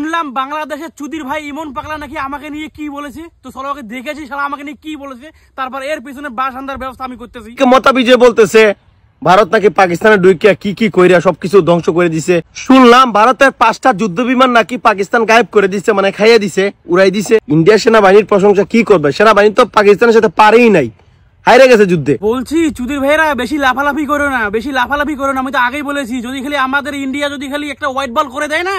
শুনলাম বাংলাদেশের চুদির ভাই ইমন পাগলা নাকি আমাকে নিয়ে কি বলেছে, তো চলো ওকে দেখেছি শালা আমাকে নিয়ে কি বলেছে, তারপর এর পিছনে বাসান্দার ব্যবস্থা আমি করতেছি। মতাবিজে বলতেছে ভারত নাকি পাকিস্তানে ঢুকিয়া কি কি কইরা সবকিছু ধ্বংস করে দিছে। শুনলাম ভারতের 5টা যুদ্ধ বিমান নাকি পাকিস্তান গায়েব করে দিছে, মানে খাইয়া দিছে, উড়াই দিছে। ইন্ডিয়ার সেনাবাহিনীর প্রশংসা কি করবে, সেনাবাহিনী তো পাকিস্তানের সাথে পারেই নাই, হাইরে গেছে যুদ্ধে। বলছি চুদির ভাইরা বেশি লাফালাফি করো না, বেশি লাফালাফি করো না। আমি তো আগেই বলেছি যদি খালি আমাদের ইন্ডিয়া যদি খালি একটা হোয়াইট বল করে দেয় না,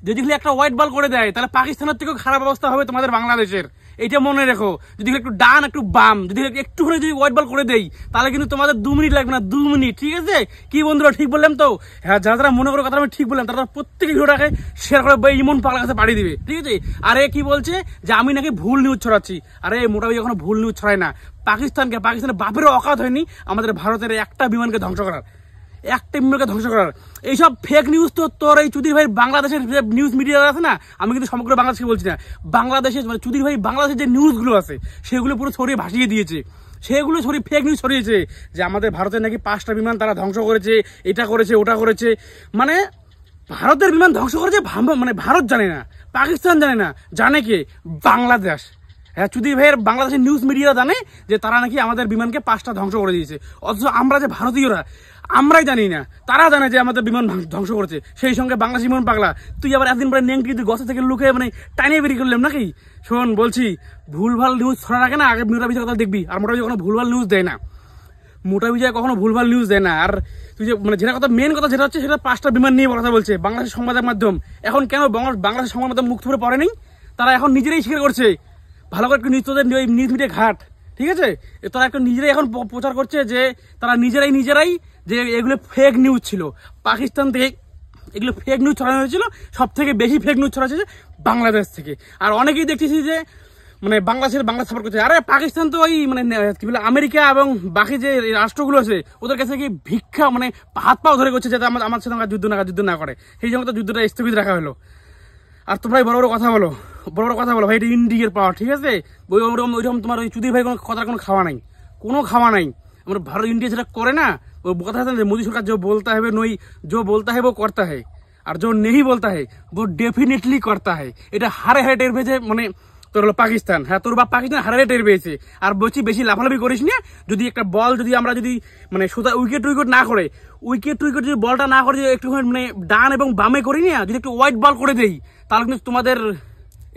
যদি খালি একটা হোয়াইট বল করে দেয় তাহলে পাকিস্তানের থেকেও খারাপ অবস্থা হবে তোমাদের বাংলাদেশের। এইটা মনে রেখো, যদি একটু ডান একটু বাম যদি একটু করে যদি হোয়াইট বল করে দেই তাহলে কিন্তু তোমাদের 2 মিনিট লাগবে না, 2 মিনিট। ঠিক আছে কি বন্ধুরা, ঠিক বললাম তো? হ্যাঁ, যারা যারা মনে করো কথা আমি ঠিক বললাম তারা প্রত্যেক ভিডিওটাকে শেয়ার করে ইমন পাগলার কাছে পাঠিয়ে দিবে। ঠিক আছে। আরে কি বলছে যে আমি নাকি ভুল নিউজ ছড়াচ্ছি। আরে মোটামুটি এখনো ভুল নিউজ ছড়ায় না। পাকিস্তানের বাপেরও অকাত হয়নি আমাদের ভারতের একটা বিমানকে ধ্বংস করার, একটা বিমানকে ধ্বংস করার। এইসব ফেক নিউজ তো তোর এই চুদির ভাই বাংলাদেশের নিউজ মিডিয়া আছে না, আমি কিন্তু সমগ্র বাংলাদেশকে বলছি না, বাংলাদেশের মানে চুদির ভাই বাংলাদেশের যে নিউজগুলো আছে সেগুলো পুরো ছড়িয়ে ভাসিয়ে দিয়েছে। সেগুলো ছড়িয়ে ফেক নিউজ ছড়িয়েছে যে আমাদের ভারতের নাকি 5টা বিমান তারা ধ্বংস করেছে, এটা করেছে ওটা করেছে। মানে ভারতের বিমান ধ্বংস করেছে মানে ভারত জানে না, পাকিস্তান জানে না, জানে কে? বাংলাদেশ। হ্যাঁ, চুদির ভাইয়ের বাংলাদেশের নিউজ মিডিয়া জানে যে তারা নাকি আমাদের বিমানকে 5টা ধ্বংস করে দিয়েছে, অথচ আমরা যে ভারতীয়রা আমরাই জানি না, তারা জানে যে আমাদের বিমান ধ্বংস করেছে। সেই সঙ্গে বাংলাদেশ ইমন পাগলা তুই আবার একদিন পরে নেংটি তুই গছা থেকে লুকে মানে টাইনে বেরিয়ে করলাম নাকি? শোন বলছি, ভুলভাল নিউজ ছড়া রাখে না, আগে মোটা বিজয় কথা দেখবি। আর মোটা বিজয় কোনো ভুলভাল নিউজ দেয় না, মোটা বিজয় কখনো ভুলভাল নিউজ দেয় না। আর তুই যে মানে যেটা কথা মেন কথা যেটা হচ্ছে সেটা 5টা বিমান নিয়ে কথা বলছে বাংলাদেশের সংবাদ মাধ্যম। এখন কেন বাংলাদেশের সংবাদ মাধ্যম মুখ থুবড়ে পড়ে নেই? তারা এখন নিজেরাই স্বীকার করছে। ভালো করে একটু নিউজ নিউজ মিডিয়া ঘাট, ঠিক আছে? তারা একটু নিজেরাই এখন প্রচার করছে যে তারা নিজেরাই যে এগুলো ফেক নিউজ ছিল, পাকিস্তান থেকে এগুলো ফেক নিউজ ছড়ানো হয়েছিল। সব থেকে বেশি ফেক নিউজ ছড়াচ্ছে বাংলাদেশ থেকে। আর অনেকেই দেখতেছি যে মানে বাংলাদেশ সাপোর্ট করছে। আরে পাকিস্তান তো ওই মানে কি বলে আমেরিকা এবং বাকি যে রাষ্ট্রগুলো আছে ওদের কাছে কি ভিক্ষা মানে হাত পাও ধরে করছে যাতে আমার সাথে যুদ্ধ না করে। সেই জন্য তো যুদ্ধটা স্থগিত রাখা হলো। আর তোমরাই বড় বড় কথা বলো ভাই, এটা ইন্ডিয়ার পাওয়ার। ঠিক আছে, ওইরকম তোমার ওই চুদির ভাই কোনো খাওয়া নাই। আমরা ভারত ইন্ডিয়া যেটা করে না, ওই কথা আছে না মোদী সরকার जो बोलता है वो करता है, আর जो नहीं बोलता है वो डेफिनेटली करता है। এটা হারে টের পেয়েছে মানে তোর হলো পাকিস্তান। হ্যাঁ, তোর বাপ পাকিস্তান হারে টের পেয়েছে। আর বলছি বেশি লাফালাফি করিস না। যদি একটা বল যদি আমরা যদি মানে সোজা উইকেট না করে যদি বলটা না করে একটু মানে ডান এবং বামে করি না, যদি একটু হোয়াইট বল করে দেই তাহলে কিন্তু তোমাদের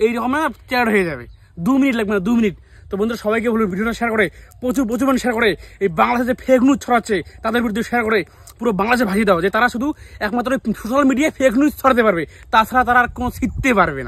এইরকম না চ্যাট হয়ে যাবে। 2 মিনিট লাগবে না, 2 মিনিট। তো বন্ধুরা সবাইকে বলুন ভিডিওটা শেয়ার করে প্রচুর মানে শেয়ার করে এই বাংলাদেশে যে ফেক নিউজ ছড়াচ্ছে তাদের বিরুদ্ধে শেয়ার করে পুরো বাংলাদেশে ভাসিয়ে দাও যে তারা শুধু একমাত্র সোশ্যাল মিডিয়ায় ফেক নিউজ ছড়াতে পারবে, তাছাড়া তারা আর কোনো শিখতে পারবে না।